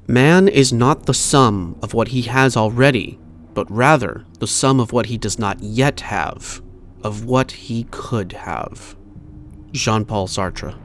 Man is not the sum of what he has already, but rather the sum of what he does not yet have, of what he could have. Jean-Paul Sartre.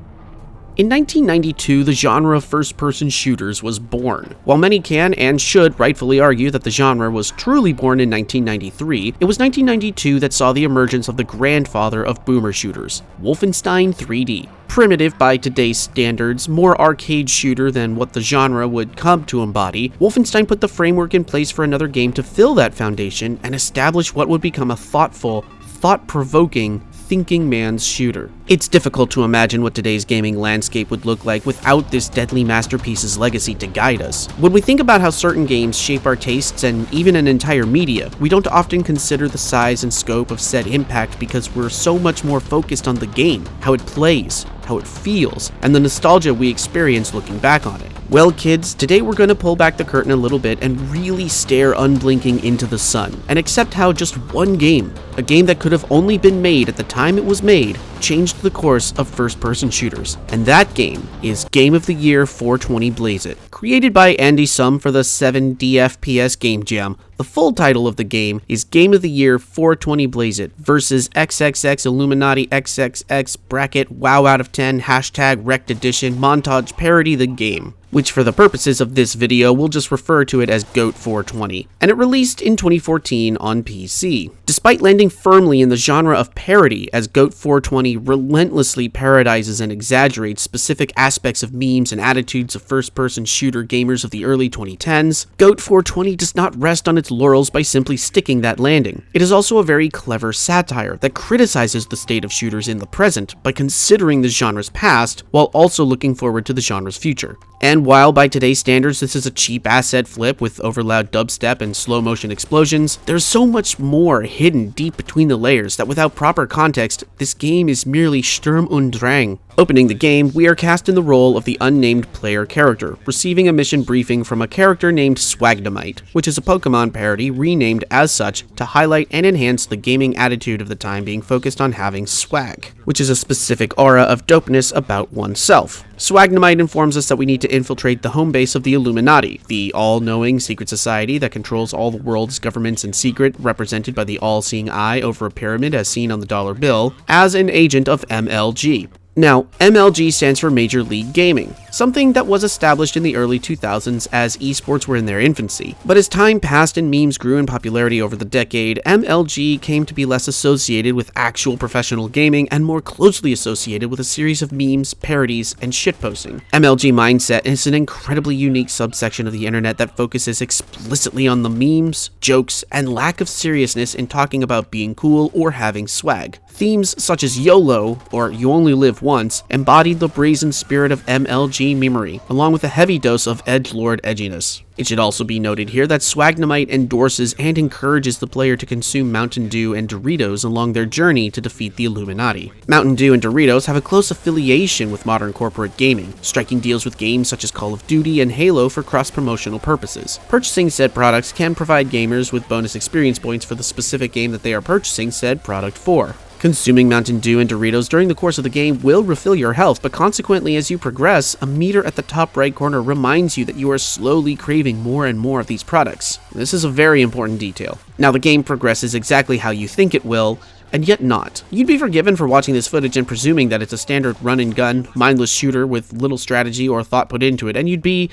In 1992, the genre of first-person shooters was born. While many can and should rightfully argue that the genre was truly born in 1993, it was 1992 that saw the emergence of the grandfather of boomer shooters, Wolfenstein 3D. Primitive by today's standards, more arcade shooter than what the genre would come to embody, Wolfenstein put the framework in place for another game to fill that foundation and establish what would become a thoughtful, thought-provoking, thinking man's shooter. It's difficult to imagine what today's gaming landscape would look like without this deadly masterpiece's legacy to guide us. When we think about how certain games shape our tastes and even an entire media, we don't often consider the size and scope of said impact because we're so much more focused on the game, how it plays, how it feels, and the nostalgia we experience looking back on it. Well kids, today we're going to pull back the curtain a little bit and really stare unblinking into the sun, and accept how just one game, a game that could have only been made at the time it was made, changed the course of first-person shooters. And that game is Game of the Year 420 Blaze It. Created by Andy Sum for the 7DFPS Game Jam, the full title of the game is Game of the Year 420 Blaze It versus XXX Illuminati XXX bracket WoW out of 10 hashtag Wrecked Edition montage parody the game, which for the purposes of this video we'll just refer to it as GOAT 420, and it released in 2014 on PC. Despite landing firmly in the genre of parody, as GOAT 420 relentlessly parodizes and exaggerates specific aspects of memes and attitudes of first-person shooter gamers of the early 2010s, GOAT 420 does not rest on its laurels by simply sticking that landing. It is also a very clever satire that criticizes the state of shooters in the present by considering the genre's past while also looking forward to the genre's future. And while by today's standards this is a cheap asset flip with overloud dubstep and slow motion explosions, there's so much more hidden deep between the layers that without proper context, this game is merely Sturm und Drang. Opening the game, we are cast in the role of the unnamed player character, receiving a mission briefing from a character named Swagdamite, which is a Pokemon parody renamed as such to highlight and enhance the gaming attitude of the time being focused on having swag, which is a specific aura of dopeness about oneself. Swagdamite informs us that we need to infiltrate the home base of the Illuminati, the all-knowing secret society that controls all the world's governments in secret, represented by the all-seeing eye over a pyramid as seen on the dollar bill, as an agent of MLG. Now, MLG stands for Major League Gaming, something that was established in the early 2000s as esports were in their infancy. But as time passed and memes grew in popularity over the decade, MLG came to be less associated with actual professional gaming and more closely associated with a series of memes, parodies, and shitposting. MLG Mindset is an incredibly unique subsection of the internet that focuses explicitly on the memes, jokes, and lack of seriousness in talking about being cool or having swag. Themes such as YOLO, or You Only Live Once, embodied the brazen spirit of MLG memery, along with a heavy dose of edgelord edginess. It should also be noted here that Swagdamite endorses and encourages the player to consume Mountain Dew and Doritos along their journey to defeat the Illuminati. Mountain Dew and Doritos have a close affiliation with modern corporate gaming, striking deals with games such as Call of Duty and Halo for cross-promotional purposes. Purchasing said products can provide gamers with bonus experience points for the specific game that they are purchasing said product for. Consuming Mountain Dew and Doritos during the course of the game will refill your health, but consequently as you progress, a meter at the top right corner reminds you that you are slowly craving more and more of these products. This is a very important detail. Now the game progresses exactly how you think it will, and yet not. You'd be forgiven for watching this footage and presuming that it's a standard run-and-gun, mindless shooter with little strategy or thought put into it, and you'd be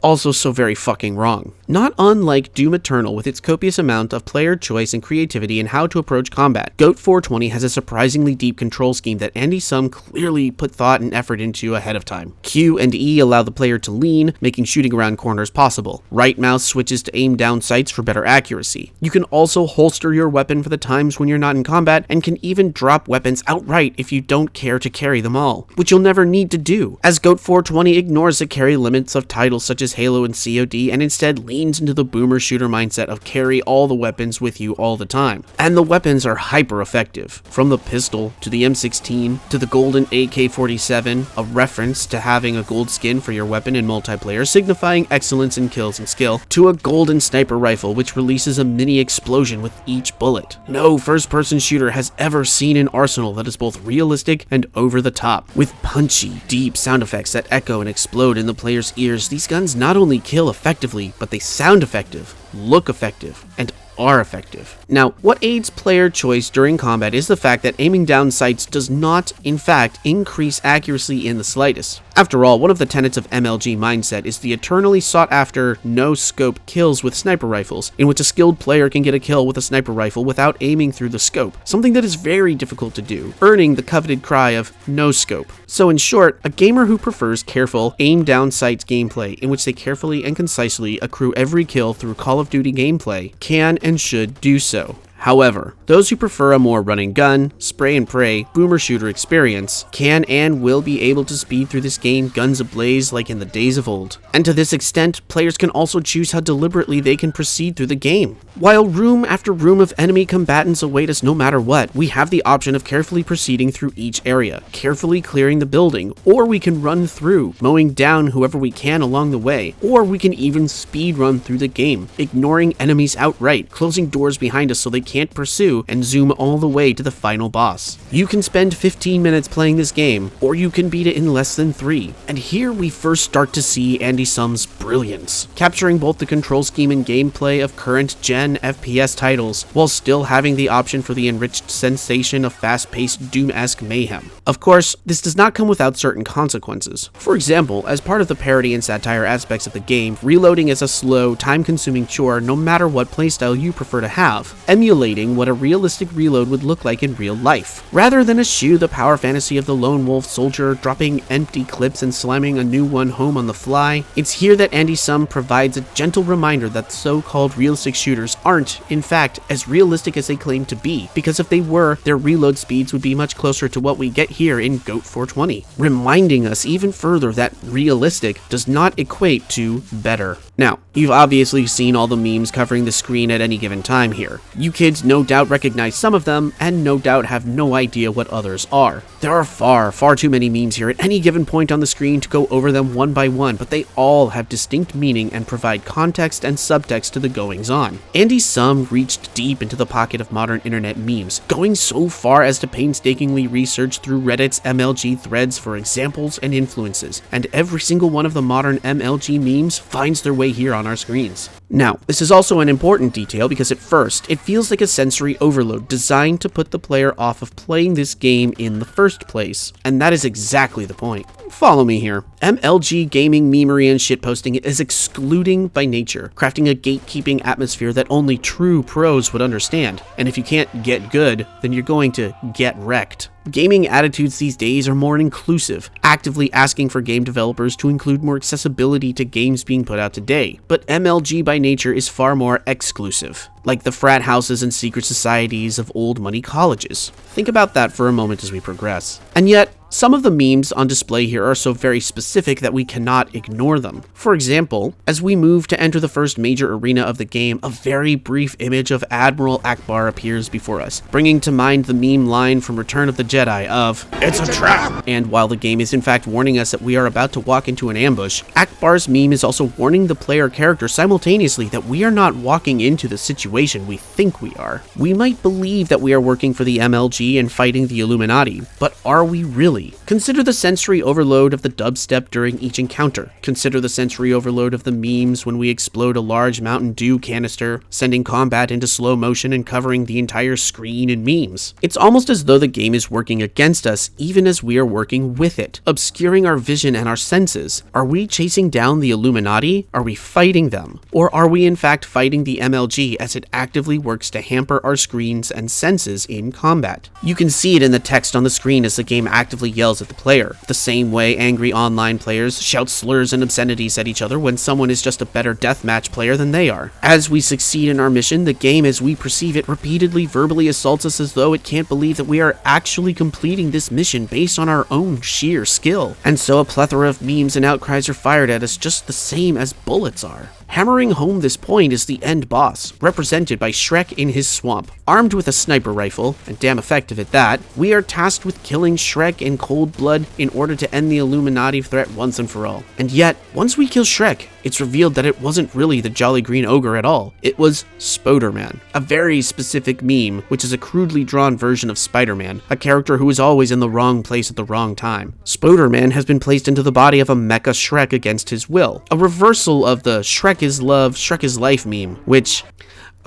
also so very fucking wrong. Not unlike Doom Eternal with its copious amount of player choice and creativity in how to approach combat, GOAT 420 has a surprisingly deep control scheme that Andy Sum clearly put thought and effort into ahead of time. Q and E allow the player to lean, making shooting around corners possible. Right mouse switches to aim down sights for better accuracy. You can also holster your weapon for the times when you're not in combat, and can even drop weapons outright if you don't care to carry them all, which you'll never need to do, as GOAT 420 ignores the carry limits of titles such as Halo and COD and instead leans into the boomer shooter mindset of carry all the weapons with you all the time. And the weapons are hyper effective, from the pistol to the M16 to the golden AK-47, a reference to having a gold skin for your weapon in multiplayer signifying excellence in kills and skill, to a golden sniper rifle which releases a mini explosion with each bullet. No first-person shooter has ever seen an arsenal that is both realistic and over the top. With punchy, deep sound effects that echo and explode in the player's ears, these guns games not only kill effectively, but they sound effective, look effective, and are effective. Now, what aids player choice during combat is the fact that aiming down sights does not, in fact, increase accuracy in the slightest. After all, one of the tenets of MLG mindset is the eternally sought-after no-scope kills with sniper rifles, in which a skilled player can get a kill with a sniper rifle without aiming through the scope, something that is very difficult to do, earning the coveted cry of no-scope. So in short, a gamer who prefers careful, aim-down sights gameplay, in which they carefully and concisely accrue every kill through Call of Duty gameplay, can and should do so. However, those who prefer a more run and gun, spray and pray, boomer shooter experience can and will be able to speed through this game guns ablaze like in the days of old. And to this extent, players can also choose how deliberately they can proceed through the game. While room after room of enemy combatants await us no matter what, we have the option of carefully proceeding through each area, carefully clearing the building, or we can run through, mowing down whoever we can along the way, or we can even speed run through the game, ignoring enemies outright, closing doors behind us so they can't pursue, and zoom all the way to the final boss. You can spend 15 minutes playing this game, or you can beat it in less than 3. And here we first start to see Andy Sum's brilliance, capturing both the control scheme and gameplay of current-gen FPS titles, while still having the option for the enriched sensation of fast-paced Doom-esque mayhem. Of course, this does not come without certain consequences. For example, as part of the parody and satire aspects of the game, reloading is a slow, time-consuming chore no matter what playstyle you prefer to have, emulating what a realistic reload would look like in real life. Rather than eschew the power fantasy of the lone wolf soldier dropping empty clips and slamming a new one home on the fly, it's here that Andy Sum provides a gentle reminder that so-called realistic shooters aren't, in fact, as realistic as they claim to be, because if they were, their reload speeds would be much closer to what we get here in GOAT 420, reminding us even further that realistic does not equate to better. Now, you've obviously seen all the memes covering the screen at any given time here. You kids no doubt recognize some of them, and no doubt have no idea what others are. There are far too many memes here at any given point on the screen to go over them one by one, but they all have distinct meaning and provide context and subtext to the goings-on. Andy Sum reached deep into the pocket of modern internet memes, going so far as to painstakingly research through Reddit's MLG threads for examples and influences, and every single one of the modern MLG memes finds their way here on our screens. Now, this is also an important detail because at first, it feels like a sensory overload designed to put the player off of playing this game in the first place, and that is exactly the point. Follow me here. MLG gaming memery and shitposting is excluding by nature, crafting a gatekeeping atmosphere that only true pros would understand, and if you can't get good, then you're going to get wrecked. Gaming attitudes these days are more inclusive, actively asking for game developers to include more accessibility to games being put out today, but MLG by nature is far more exclusive, like the frat houses and secret societies of old money colleges. Think about that for a moment as we progress. And yet, some of the memes on display here are so very specific that we cannot ignore them. For example, as we move to enter the first major arena of the game, a very brief image of Admiral Akbar appears before us, bringing to mind the meme line from Return of the Jedi of, "It's a trap!" And while the game is in fact warning us that we are about to walk into an ambush, Akbar's meme is also warning the player character simultaneously that we are not walking into the situation we think we are. We might believe that we are working for the MLG and fighting the Illuminati, but are we really? Consider the sensory overload of the dubstep during each encounter. Consider the sensory overload of the memes when we explode a large Mountain Dew canister, sending combat into slow motion and covering the entire screen in memes. It's almost as though the game is working against us even as we are working with it, obscuring our vision and our senses. Are we chasing down the Illuminati? Are we fighting them? Or are we in fact fighting the MLG as it actively works to hamper our screens and senses in combat? You can see it in the text on the screen as the game actively yells at the player, the same way angry online players shout slurs and obscenities at each other when someone is just a better deathmatch player than they are. As we succeed in our mission, the game as we perceive it repeatedly verbally assaults us as though it can't believe that we are actually completing this mission based on our own sheer skill. And so a plethora of memes and outcries are fired at us just the same as bullets are. Hammering home this point is the end boss, represented by Shrek in his swamp. Armed with a sniper rifle, and damn effective at that, we are tasked with killing Shrek in in cold blood in order to end the Illuminati threat once and for all. And yet, once we kill Shrek, it's revealed that it wasn't really the Jolly Green Ogre at all. It was Spoderman, a very specific meme, which is a crudely drawn version of Spider-Man, a character who is always in the wrong place at the wrong time. Spoderman has been placed into the body of a mecha Shrek against his will, a reversal of the Shrek is love, Shrek is life meme, which...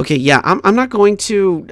Okay, yeah, I'm not going to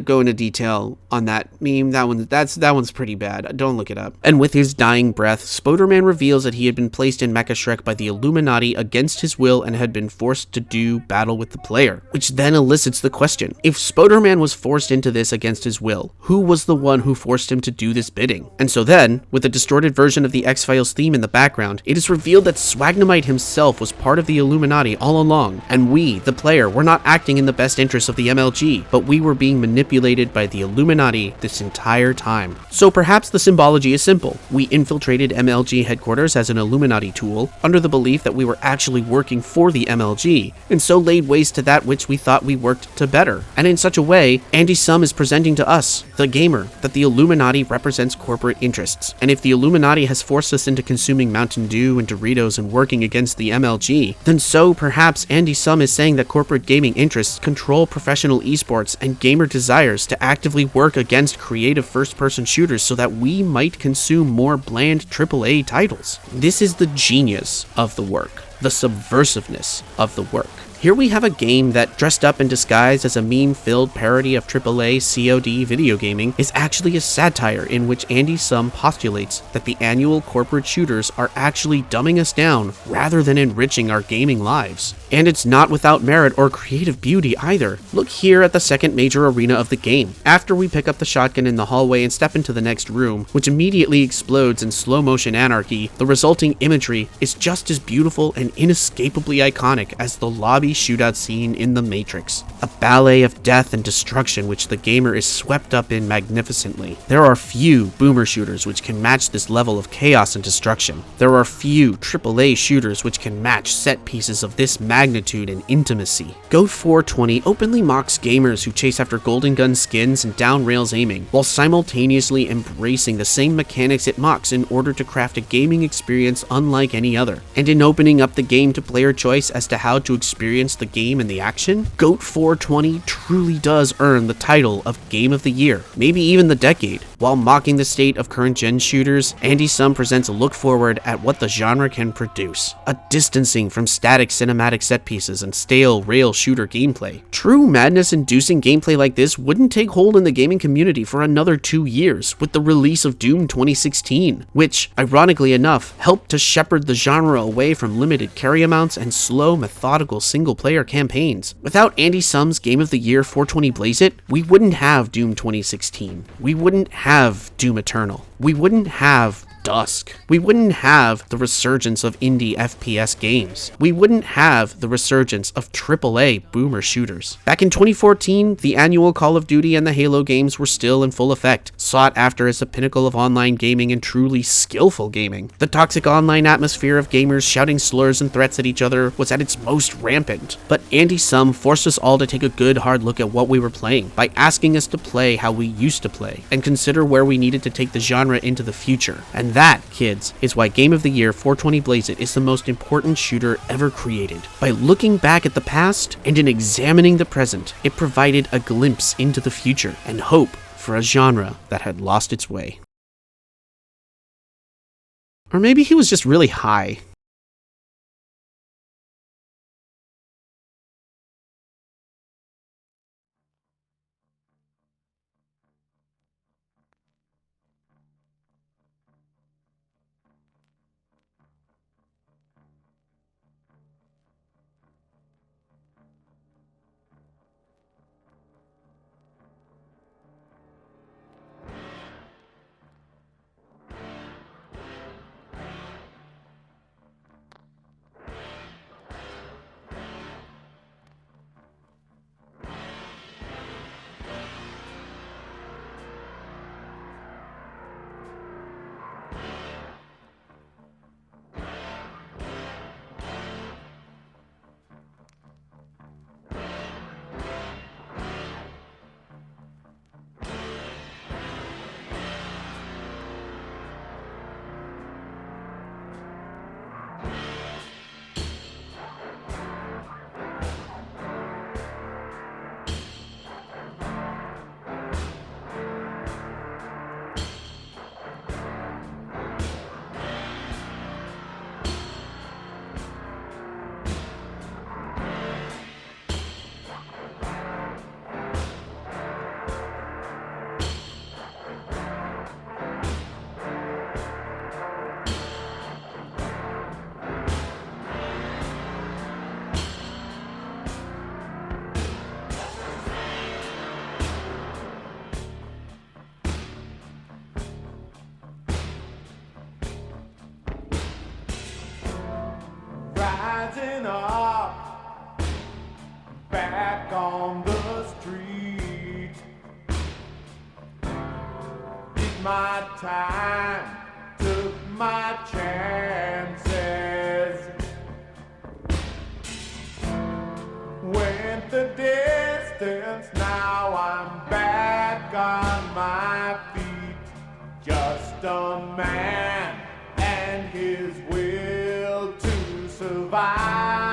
go into detail on that meme. That one's pretty bad. Don't look it up. And with his dying breath, Spoderman reveals that he had been placed in Mecha Shrek by the Illuminati against his will and had been forced to do battle with the player, which then elicits the question: if Spoderman was forced into this against his will, who was the one who forced him to do this bidding? And so then, with a distorted version of the X-Files theme in the background, it is revealed that Swagnomite himself was part of the Illuminati all along, and we, the player, were not acting in the best interests of the MLG, but we were being manipulated by the Illuminati this entire time. So perhaps the symbology is simple. We infiltrated MLG headquarters as an Illuminati tool, under the belief that we were actually working for the MLG, and so laid waste to that which we thought we worked to better. And in such a way, Andy Sum is presenting to us, the gamer, that the Illuminati represents corporate interests. And if the Illuminati has forced us into consuming Mountain Dew and Doritos and working against the MLG, then so perhaps Andy Sum is saying that corporate gaming interests control professional esports and gamer desires to actively work against creative first-person shooters so that we might consume more bland AAA titles. This is the genius of the work, the subversiveness of the work. Here we have a game that, dressed up and disguised as a meme-filled parody of AAA COD video gaming, is actually a satire in which Andy Sum postulates that the annual corporate shooters are actually dumbing us down rather than enriching our gaming lives. And it's not without merit or creative beauty either. Look here at the second major arena of the game. After we pick up the shotgun in the hallway and step into the next room, which immediately explodes in slow-motion anarchy, the resulting imagery is just as beautiful and inescapably iconic as the lobby shootout scene in The Matrix. A ballet of death and destruction which the gamer is swept up in magnificently. There are few boomer shooters which can match this level of chaos and destruction. There are few AAA shooters which can match set pieces of this magnitude and intimacy. Goat 420 openly mocks gamers who chase after golden gun skins and down rails aiming, while simultaneously embracing the same mechanics it mocks in order to craft a gaming experience unlike any other. And in opening up the game to player choice as to how to experience the game and the action, Goat 420 truly does earn the title of Game of the Year, maybe even the decade. While mocking the state of current-gen shooters, Andy Sum presents a look forward at what the genre can produce, a distancing from static cinematic set pieces and stale rail shooter gameplay. True madness-inducing gameplay like this wouldn't take hold in the gaming community for another 2 years with the release of Doom 2016, which, ironically enough, helped to shepherd the genre away from limited carry amounts and slow, methodical single-player campaigns. Without Andy Sum's Game of the Year 420 Blaze It, we wouldn't have Doom 2016. We wouldn't have Doom Eternal. We wouldn't have Dusk. We wouldn't have the resurgence of indie FPS games. We wouldn't have the resurgence of AAA boomer shooters. Back in 2014, the annual Call of Duty and the Halo games were still in full effect, sought after as the pinnacle of online gaming and truly skillful gaming. The toxic online atmosphere of gamers shouting slurs and threats at each other was at its most rampant. But Andy Sum forced us all to take a good hard look at what we were playing by asking us to play how we used to play and consider where we needed to take the genre into the future. And that, kids, is why Game of the Year 420 Blaze It is the most important shooter ever created. By looking back at the past and in examining the present, it provided a glimpse into the future and hope for a genre that had lost its way. Or maybe he was just really high. rising up, back on the street. Did my time, took my chances. Went the distance, now I'm back on my feet. Just a man and his will to survive.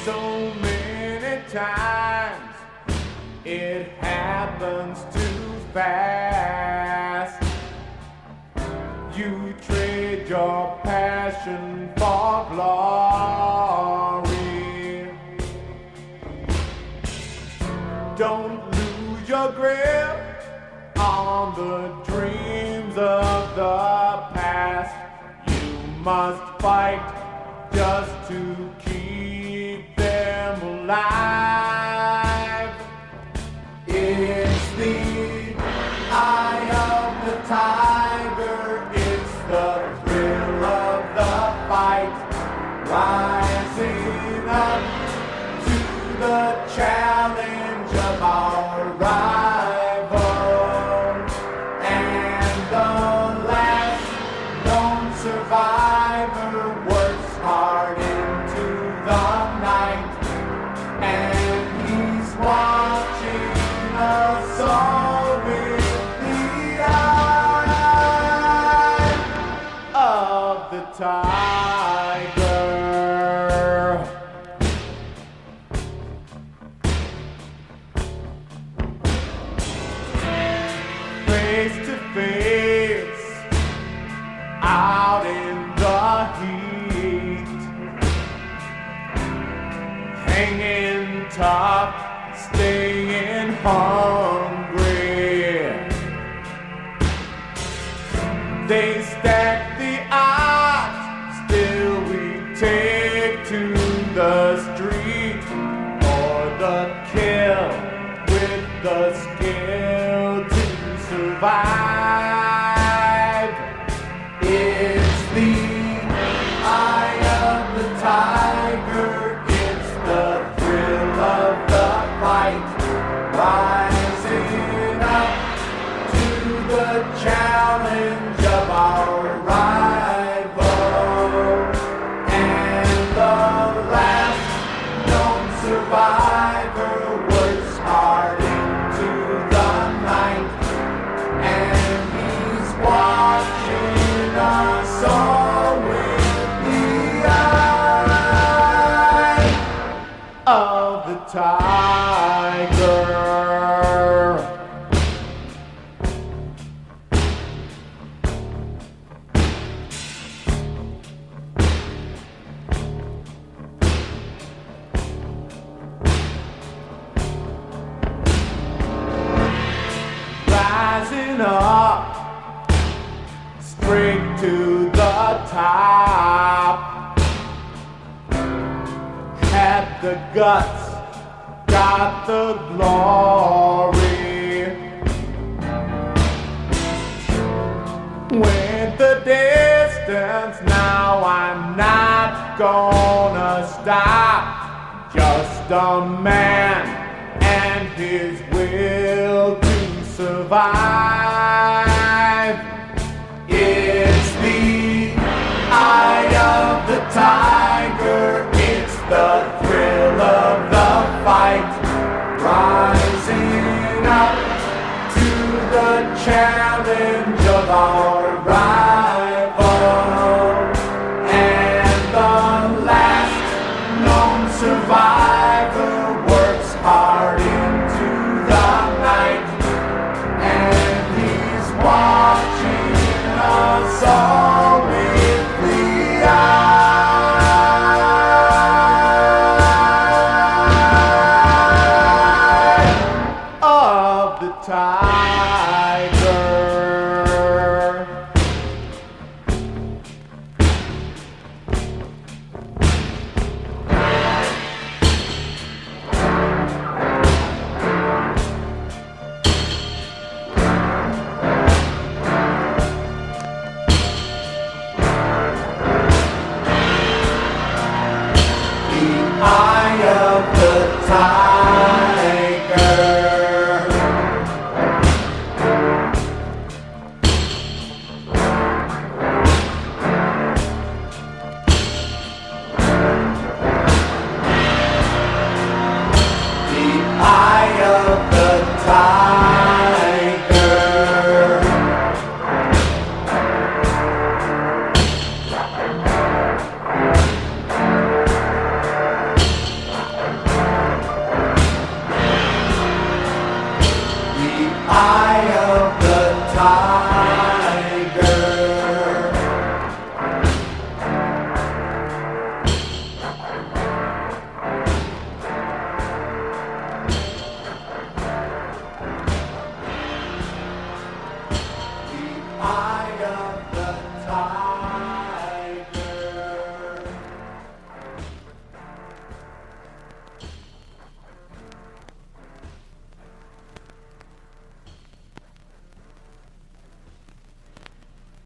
So many times it happens too fast. You trade your passion for glory. Don't lose your grip on the dreams of the past. You must fight just to keep them alive. It's the eye of the tiger, it's the thrill of the fight, rising up to the challenge of our rival, and the last known survivor works hard into the night, and he's watching us all with the eye of the tiger. Face to face, out in the heat, hanging tough, staying hungry. They stack the odds, still we take to the street for the kill with the skill to survive. It's the eye of the tiger, it's the thrill of the fight, rising up to the challenge of our rival, and the last known survivor works hard into the night, and he's watching us all with the eye of the tiger. Rising up, straight to the top. Had the guts, got the glory. Went the distance, now I'm not gonna stop. Just a man and his will to survive. It's the eye of the tiger.